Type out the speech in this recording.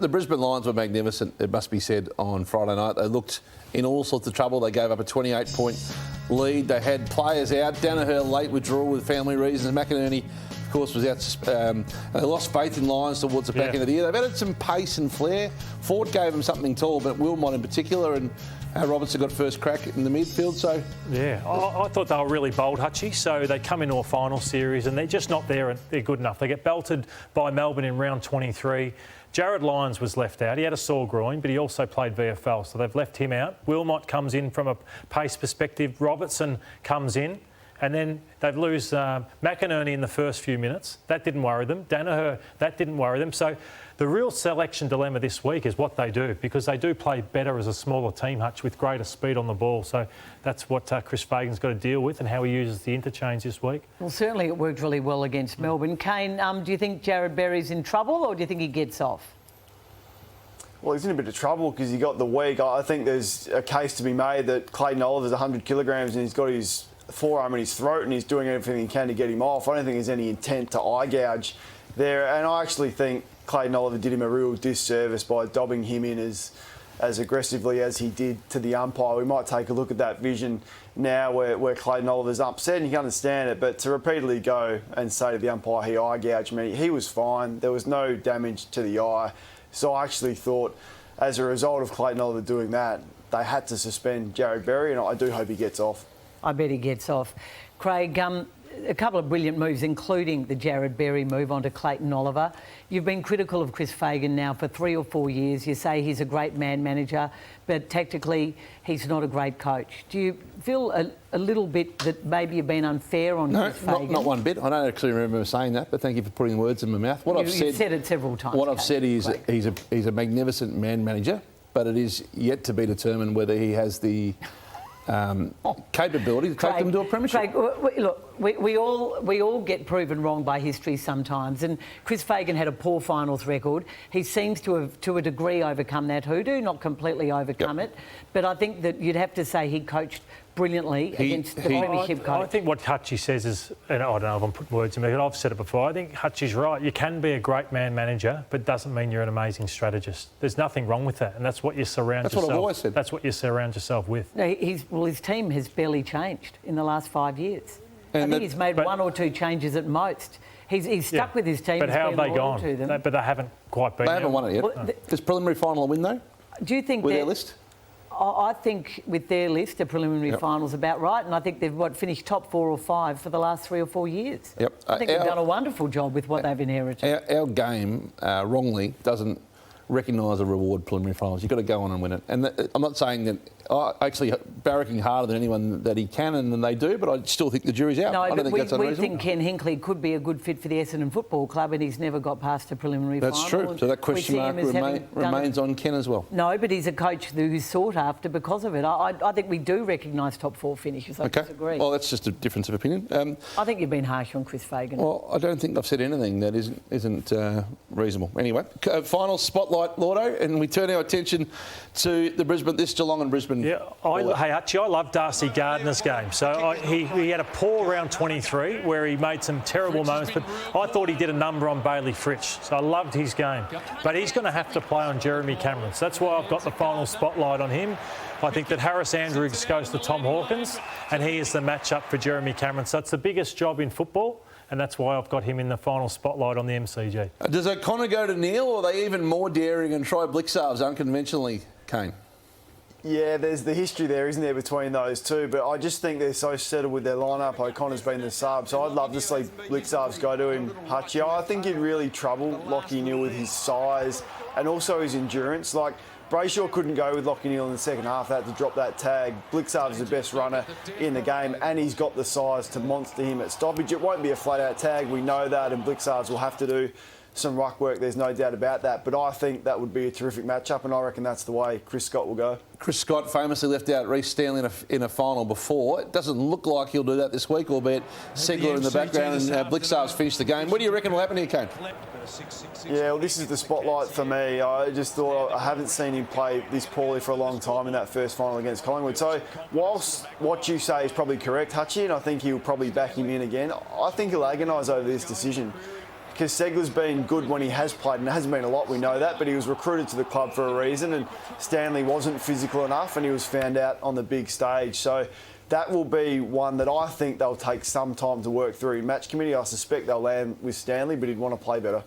The Brisbane Lions were magnificent, it must be said, on Friday night. They looked in all sorts of trouble. They gave up a 28-point lead. They had players out. Danaher late withdrawal with family reasons. McInerney, of course, was out. They lost faith in Lions towards the back end of the year. They've added some pace and flair. Ford gave them something tall, but Wilmot in particular, and Robertson got first crack in the midfield. So yeah, I thought they were really bold, Hutchie. So they come into a final series and they're just not there and they're good enough. They get belted by Melbourne in round 23. Jarrod Lyons was left out. He had a sore groin, but he also played VFL, so they've left him out. Wilmot comes in from a pace perspective. Robertson comes in, and then they lose McInerney in the first few minutes. That didn't worry them. Danaher, that didn't worry them. So the real selection dilemma this week is what they do, because they do play better as a smaller team, Hutch, with greater speed on the ball. So that's what Chris Fagan's got to deal with and how he uses the interchange this week. Well, certainly it worked really well against Melbourne. Kane, do you think Jarrod Berry's in trouble, or do you think he gets off? Well, he's in a bit of trouble because he got the week. I think there's a case to be made that Clayton Oliver's 100 kilograms and he's got his forearm in his throat and he's doing everything he can to get him off. I don't think there's any intent to eye gouge there. And I actually think Clayton Oliver did him a real disservice by dobbing him in as aggressively as he did to the umpire. We might take a look at that vision now where Clayton Oliver's upset, and you can understand it, but to repeatedly go and say to the umpire, he eye gouged me, he was fine. There was no damage to the eye. So I actually thought, as a result of Clayton Oliver doing that, they had to suspend Jarrod Berry, and I do hope he gets off. I bet he gets off. Craig, a couple of brilliant moves, including the Jarrod Berry move onto Clayton Oliver. You've been critical of Chris Fagan now for 3 or 4 years. You say he's a great man manager, but tactically he's not a great coach. Do you feel a little bit that maybe you've been unfair on Chris Fagan? No, not one bit. I don't actually remember saying that, but thank you for putting words in my mouth. You've said it several times. What I've said is he's a magnificent man manager, but it is yet to be determined whether he has the capability to take them to a premiership. Craig, look, we all get proven wrong by history sometimes, and Chris Fagan had a poor finals record. He seems to have, to a degree, overcome that hoodoo, not completely overcome it, but I think that you'd have to say he coached brilliantly against the premiership coach. I think what Hutchie says is, and I don't know if I'm putting words in there, I've said it before, I think Hutchie's right. You can be a great man manager, but doesn't mean you're an amazing strategist. There's nothing wrong with that, and that's what you surround yourself. That's what I've always said. That's what you surround yourself with. No, his team has barely changed in the last 5 years. I think he's made 1 or 2 changes at most. He's stuck with his team. But how have they gone? But they haven't quite been. They haven't won it yet. Well, this preliminary final a win though? Do you think with their list? I think with their list, the preliminary final's about right, and I think they've finished top 4 or 5 for the last 3 or 4 years. Yep. I think they've done a wonderful job with what they've inherited. Our game wrongly doesn't recognise or reward preliminary finals. You've got to go on and win it. And I'm not saying that actually barracking harder than anyone that he can, and they do, but I still think the jury's out. No, I don't think that's unreasonable. We think Ken Hinkley could be a good fit for the Essendon Football Club, and he's never got past a preliminary final. That's true. So that question mark remains on Ken as well. No, but he's a coach who's sought after because of it. I think we do recognise top 4 finishes. I disagree. Well, that's just a difference of opinion. I think you've been harsh on Chris Fagan. Well, I don't think I've said anything that isn't reasonable. Anyway, final spotlight, Lordo, and we turn our attention to the Geelong and Brisbane. Yeah, hey, Hutchie, I love Darcy Gardner's game. So he had a poor round 23 where he made some terrible moments, but I thought he did a number on Bailey Fritsch. So I loved his game. But he's going to have to play on Jeremy Cameron. So that's why I've got the final spotlight on him. I think that Harris Andrews goes to Tom Hawkins, and he is the matchup for Jeremy Cameron. So it's the biggest job in football, and that's why I've got him in the final spotlight on the MCG. Does O'Connor go to Neil, or are they even more daring and try Blixarves unconventionally, Kane? Yeah, there's the history there, isn't there, between those two? But I just think they're so settled with their lineup. O'Connor's been the sub, so I'd love to see Blixarves go to him. Hutchie, I think he'd really trouble Lachie Neale with his size and also his endurance. Like, Brayshaw couldn't go with Lachie Neale in the second half. They had to drop that tag. Blixarves is the best runner in the game, and he's got the size to monster him at stoppage. It won't be a flat-out tag, we know that, and Blixarves will have to do some ruck work, there's no doubt about that. But I think that would be a terrific matchup, and I reckon that's the way Chris Scott will go. Chris Scott famously left out Reece Stanley in a final before. It doesn't look like he'll do that this week, albeit Segler in the background and Blixarves finished the game. What do you reckon will happen here, Kane? Yeah, well, this is the spotlight for me. I just thought I haven't seen him play this poorly for a long time in that first final against Collingwood. So whilst what you say is probably correct, Hutchie, and I think he'll probably back him in again, I think he'll agonise over this decision. because Segler's been good when he has played, and it hasn't been a lot, we know that, but he was recruited to the club for a reason, and Stanley wasn't physical enough, and he was found out on the big stage. So that will be one that I think they'll take some time to work through in match committee. I suspect they'll land with Stanley, but he'd want to play better.